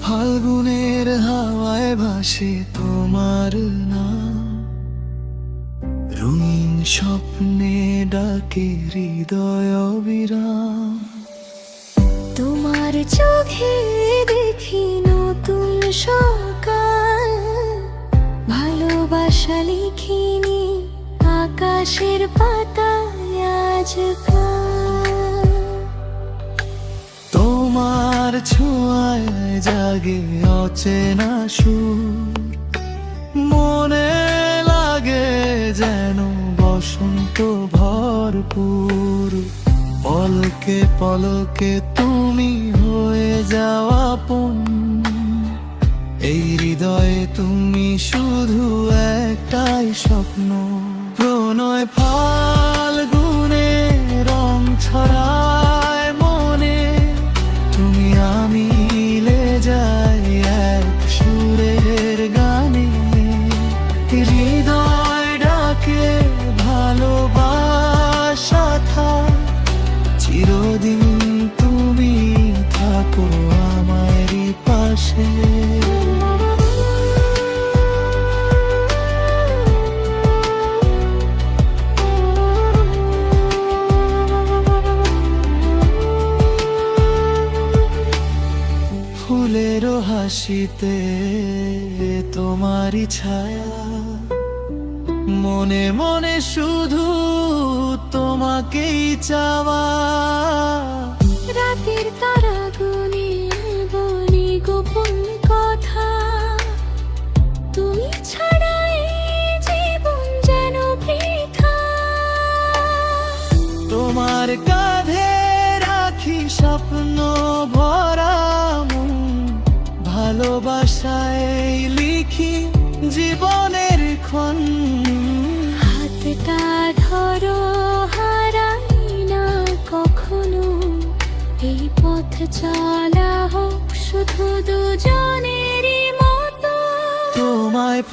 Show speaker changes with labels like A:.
A: ফাল্গুনের হাওয়ায় ভাসে তোমার নাম, রঙিন স্বপ্নে ডাকে হৃদয় অবিরাম।
B: তোমার চোখে দেখি নতুন সকাল, ভালোবাসা লিখিনি আকাশের পাতায় আজকাল।
A: তোমার ছোঁয়ায় জাগে অচেনা সুর, মনে লাগে যেন বসন্ত ভরপুর। পলকে পলকে তুমি হয়ে যাওয়া আপন, এই হৃদয়ে তুমি শুধু একটাই স্বপ্ন। প্রণয় ফাল্গুনে রং ছড়ায় মনে, তুমি আমি মিলে যাই এক সুরের গানে। হৃদয় ডাকে ভালোবাসা থাক, চিরদিন তুমি থাকো আমারই পাশে। ফুলেরও হাসিতে তোমারই ছায়া, মনে মনে শুধু তোমাকেই চাওয়া।
B: রাতের তারা গুনে বলি গোপন কথা, তুমি ছাড়া এই জীবন যেন বৃথা।
A: তোমার কাঁধে রাখি স্বপ্ন ভরা মন, ভালোবাসায় লিখি জীবনের ক্ষণ।
B: হাতটা ধরো, হারাই না কখনো, এই পথ চলা হোক শুধু দুজনেরই মতো।
A: তোমায়